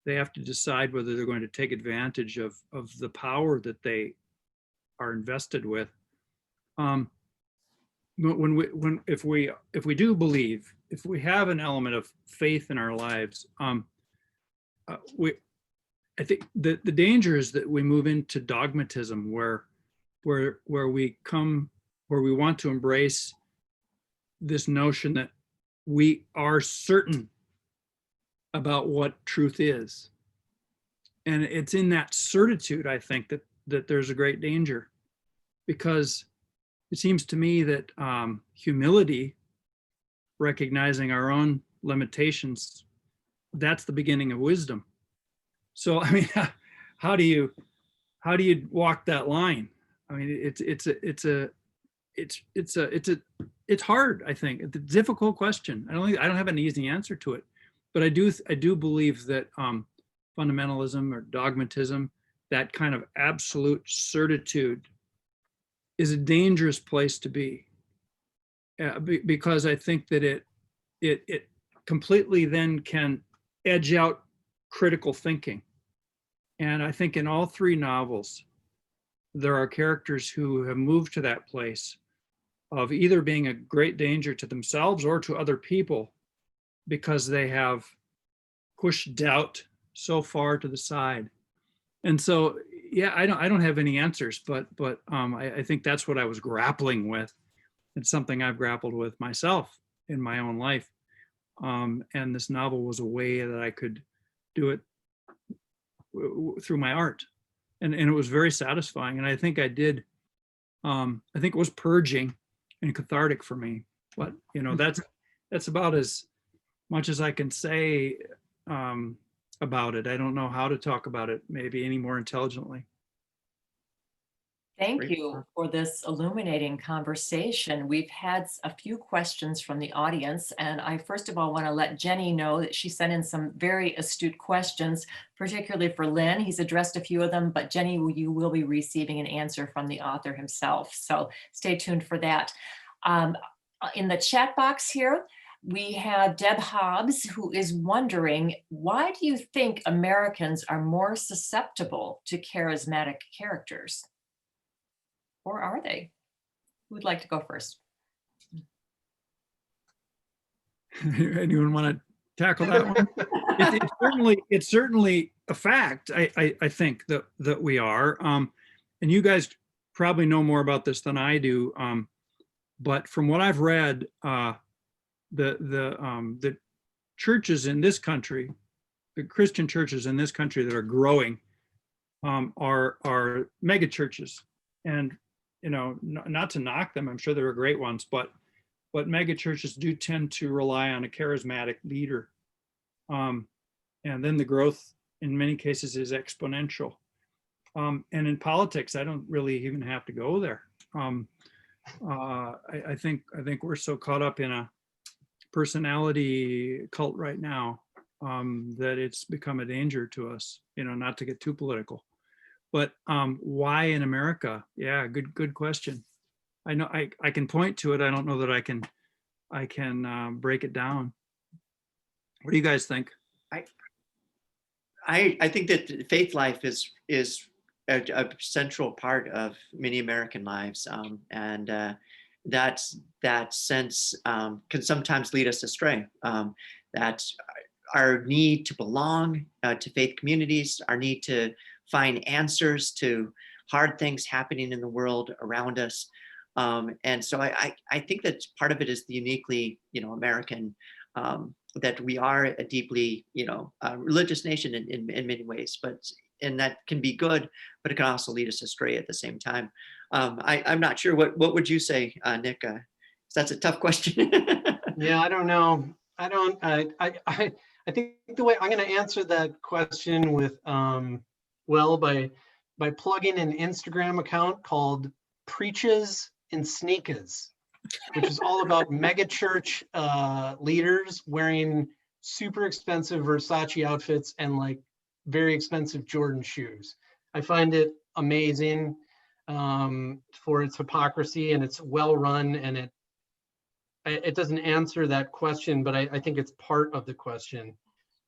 have to decide whether they're going to take advantage of the power that they are invested with. If we do believe, if we have an element of faith in our lives, I think the danger is that we move into dogmatism, where we want to embrace this notion that we are certain about what truth is. And it's in that certitude, I think, that there's a great danger, because it seems to me that humility, recognizing our own limitations, that's the beginning of wisdom. So, I mean, how do you walk that line? I mean, it's hard. I think it's a difficult question. I don't have an easy answer to it, but I do believe that fundamentalism or dogmatism, that kind of absolute certitude, is a dangerous place to be, because I think that it completely then can edge out critical thinking. And I think in all three novels, there are characters who have moved to that place of either being a great danger to themselves or to other people because they have pushed doubt so far to the side. And so, yeah, I don't have any answers, but I think that's what I was grappling with. It's something I've grappled with myself in my own life. And this novel was a way that I could do it through my art. And it was very satisfying. And I think I think it was purging and cathartic for me. But, that's about as much as I can say about it. I don't know how to talk about it maybe any more intelligently. Thank Great. you for this illuminating conversation. We've had a few questions from the audience, and I first of all want to let Jenny know that she sent in some very astute questions, particularly for Lynn. He's addressed a few of them, but Jenny, you will be receiving an answer from the author himself. So stay tuned for that. In the chat box here, we have Deb Hobbs, who is wondering, why do you think Americans are more susceptible to charismatic characters? Or are they? Who would like to go first? Anyone want to tackle that one? It's certainly a fact. I think that we are, and you guys probably know more about this than I do. But from what I've read, the churches in this country, the Christian churches in this country that are growing, are mega churches. And not to knock them, I'm sure there are great ones, but mega churches do tend to rely on a charismatic leader, and then the growth in many cases is exponential. And in politics, I don't really even have to go there. I think we're so caught up in a personality cult right now that it's become a danger to us. Not to get too political. But why in America? Yeah, good question. I know I can point to it. I don't know that I can break it down. What do you guys think? I think that faith life is a central part of many American lives, and that sense can sometimes lead us astray. That our need to belong to faith communities, our need to find answers to hard things happening in the world around us. And so I think that part of it is the uniquely, American, that we are a deeply, religious nation in many ways, and that can be good, but it can also lead us astray at the same time. I'm not sure, what would you say, Nick? That's a tough question. Yeah, I don't know. I think the way I'm going to answer that question with, by plugging an Instagram account called Preaches and Sneakers, which is all about megachurch leaders wearing super expensive Versace outfits and like very expensive Jordan shoes. I find it amazing for its hypocrisy, and it's well run, and it doesn't answer that question, but I think it's part of the question.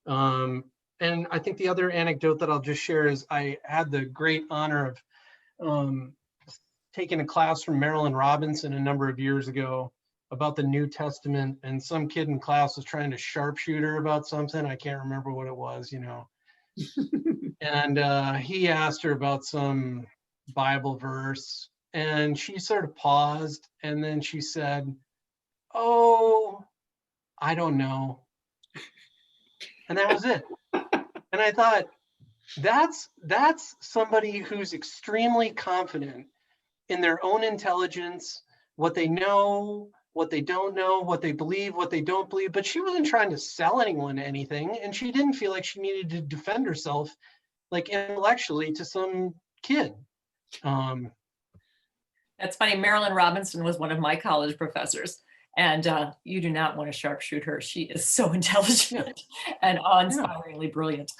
And I think the other anecdote that I'll just share is I had the great honor of taking a class from Marilyn Robinson a number of years ago about the New Testament, and some kid in class was trying to sharpshoot about something. I can't remember what it was, and he asked her about some Bible verse, and she sort of paused, and then she said, "Oh, I don't know." And that was it. And I thought, that's somebody who's extremely confident in their own intelligence, what they know, what they don't know, what they believe, what they don't believe. But she wasn't trying to sell anyone anything, and she didn't feel like she needed to defend herself, like intellectually, to some kid. That's funny. Marilyn Robinson was one of my college professors. And you do not want to sharpshoot her. She is so intelligent and awe-inspiringly brilliant.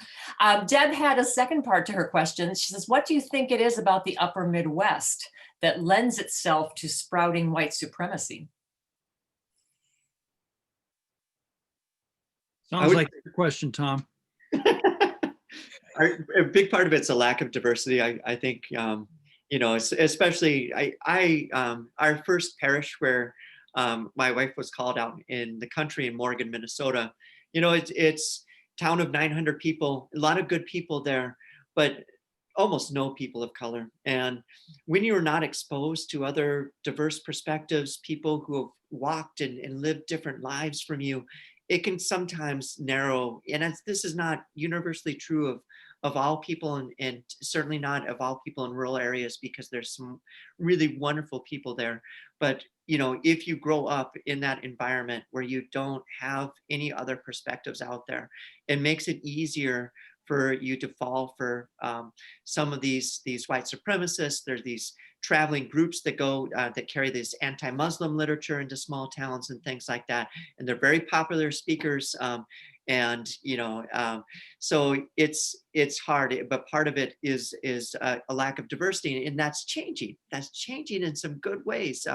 Deb had a second part to her question. She says, what do you think it is about the upper Midwest that lends itself to sprouting white supremacy? Sounds like your question, Tom. A big part of it's a lack of diversity. I think, you know, especially our first parish where my wife was called out in the country in Morgan, Minnesota. You know, it's town of 900 people, a lot of good people there, but almost no people of color. And when you're not exposed to other diverse perspectives, people who have walked and lived different lives from you, it can sometimes narrow. And this is not universally true of all people, and certainly not of all people in rural areas, because there's some really wonderful people there. But you know, if you grow up in that environment where you don't have any other perspectives out there, it makes it easier for you to fall for some of these white supremacists. There's these traveling groups that go that carry this anti-Muslim literature into small towns and things like that, and they're very popular speakers. And you know, so it's hard, but part of it is a lack of diversity, and that's changing. That's changing in some good ways,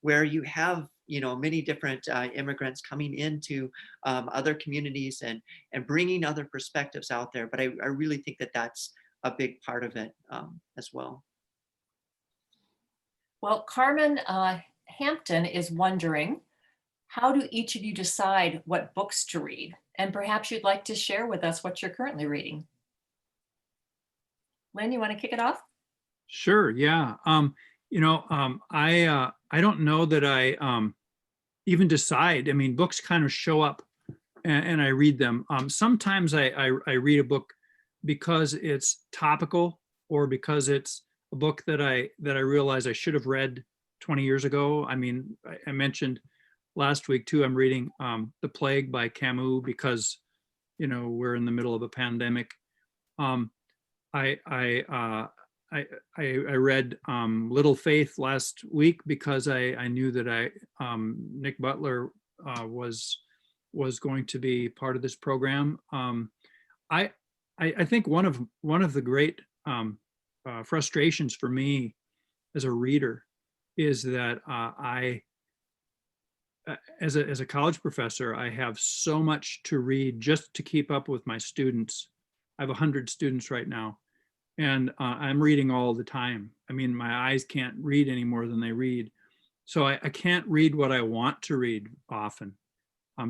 where you have, you know, many different immigrants coming into other communities and bringing other perspectives out there. But I really think that that's a big part of it as well. Well, Carmen Hampton is wondering, how do each of you decide what books to read? And perhaps you'd like to share with us what you're currently reading. Lynn, you want to kick it off? Sure, yeah. You know, I don't know that I even decide. I mean, books kind of show up and I read them. Sometimes I read a book because it's topical, or because it's a book that I realize I should have read 20 years ago. I mean, I mentioned last week too, I'm reading The Plague by Camus because, you know, we're in the middle of a pandemic. I read Little Faith last week because I knew that Nick Butler was going to be part of this program. I think one of the great frustrations for me as a reader is that as a college professor, I have so much to read just to keep up with my students. I have 100 students right now, and I'm reading all the time. I mean, my eyes can't read any more than they read. So I can't read what I want to read often.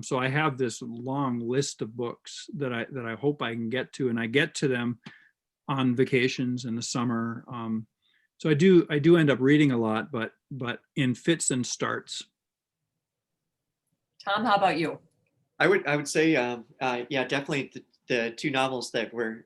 So I have this long list of books that I hope I can get to, and I get to them on vacations in the summer. So I do end up reading a lot, but in fits and starts. Tom, how about you? I would say, yeah, definitely the two novels that we're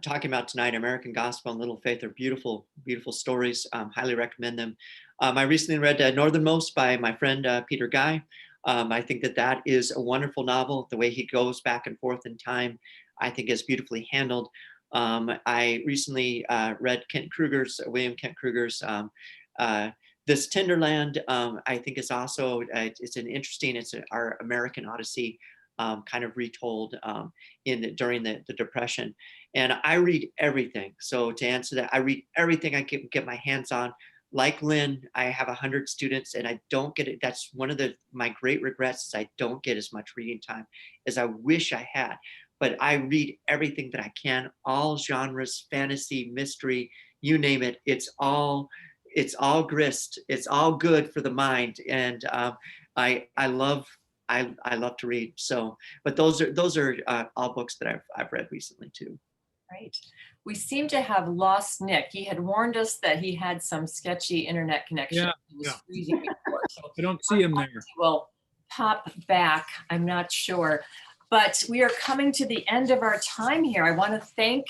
talking about tonight, American Gospel and Little Faith, are beautiful, beautiful stories. Highly recommend them. I recently read Northernmost by my friend Peter Guy. I think that is a wonderful novel. The way he goes back and forth in time, I think, is beautifully handled. I recently read William Kent Kruger's This Tinderland. I think is also, it's our American Odyssey kind of retold during the Depression. And I read everything. So to answer that, I read everything I can get my hands on. Like Lynn, I have 100 students and I don't get it. That's one of my great regrets, is I don't get as much reading time as I wish I had. But I read everything that I can, all genres, fantasy, mystery, you name it. It's all grist. It's all good for the mind. And I love to read. So, but those are all books that I've read recently too. Right. We seem to have lost Nick. He had warned us that he had some sketchy internet connection. Yeah, He was freezing before, so I don't see him there. he will pop back. I'm not sure. But we are coming to the end of our time here. I want to thank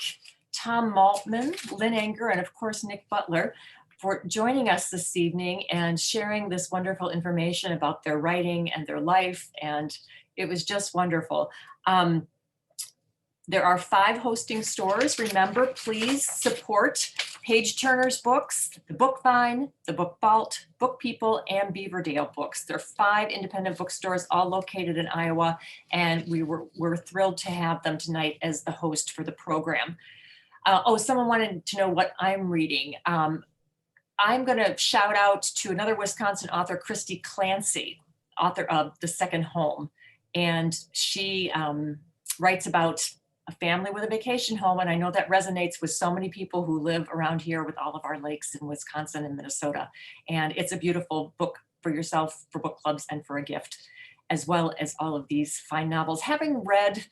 Tom Maltman, Lynn Anger, and of course, Nick Butler for joining us this evening and sharing this wonderful information about their writing and their life. And it was just wonderful. There are 5 hosting stores. Remember, please support Page Turner's Books, The Book Vine, The Book Vault, Book People, and Beaverdale Books. There are 5 independent bookstores all located in Iowa, and we're thrilled to have them tonight as the host for the program. Someone wanted to know what I'm reading. I'm going to shout out to another Wisconsin author, Christy Clancy, author of The Second Home. And she writes about a family with a vacation home. And I know that resonates with so many people who live around here with all of our lakes in Wisconsin and Minnesota. And it's a beautiful book for yourself, for book clubs, and for a gift, as well as all of these fine novels. Having read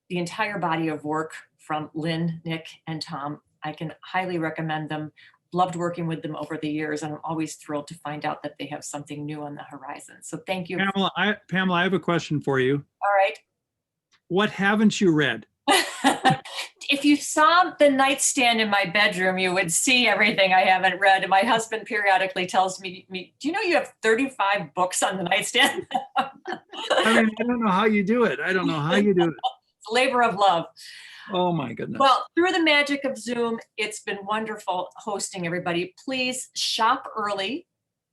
the entire body of work from Lynn, Nick, and Tom, I can highly recommend them. Loved working with them over the years, and I'm always thrilled to find out that they have something new on the horizon. So thank you. Pamela, I have a question for you. All right. What haven't you read? If you saw the nightstand in my bedroom, you would see everything I haven't read. My husband periodically tells me, do you know you have 35 books on the nightstand? I mean, I don't know how you do it. I don't know how you do it. It's a labor of love. Oh my goodness. Well, through the magic of Zoom, it's been wonderful hosting everybody. Please shop early.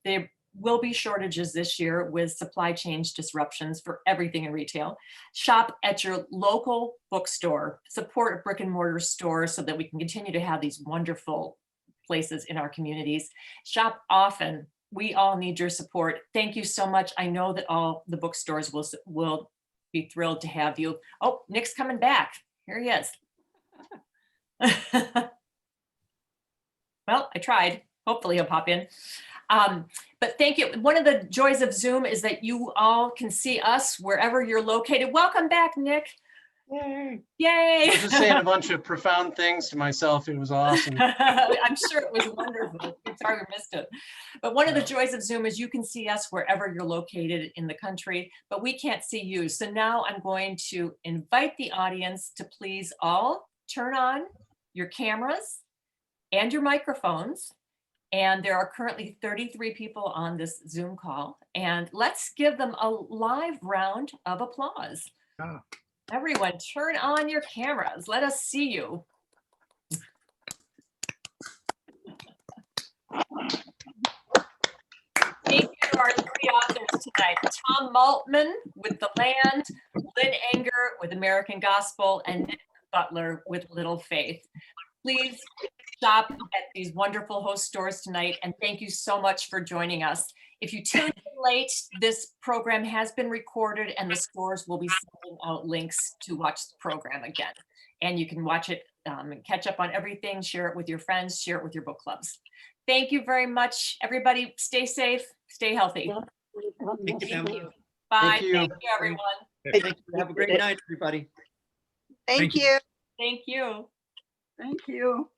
There will be shortages this year with supply chain disruptions for everything in retail. Shop at your local bookstore, support a brick and mortar store so that we can continue to have these wonderful places in our communities. Shop often. We all need your support. Thank you so much. I know that all the bookstores will be thrilled to have you. Oh, Nick's coming back. Here he is. Well, I tried. Hopefully he'll pop in. But thank you. One of the joys of Zoom is that you all can see us wherever you're located. Welcome back, Nick. Yay. Yay. I was just saying a bunch of profound things to myself. It was awesome. I'm sure it was wonderful. Sorry we missed it. But one of the joys of Zoom is you can see us wherever you're located in the country, but we can't see you. So now I'm going to invite the audience to please all turn on your cameras and your microphones. And there are currently 33 people on this Zoom call. And let's give them a live round of applause. Oh. Everyone, turn on your cameras. Let us see you. Thank you to our 3 authors tonight. Tom Maltman with The Land, Lynn Anger with American Gospel, and Nick Butler with Little Faith. Please shop at these wonderful host stores tonight, and thank you so much for joining us. If you tuned in late, this program has been recorded and the stores will be sending out links to watch the program again. And you can watch it and catch up on everything, share it with your friends, share it with your book clubs. Thank you very much, everybody. Stay safe, stay healthy. Thank you, Pamela. Bye. Thank you. Thank you, everyone. Thank you. Have a great night, everybody. Thank you. Thank you. Thank you.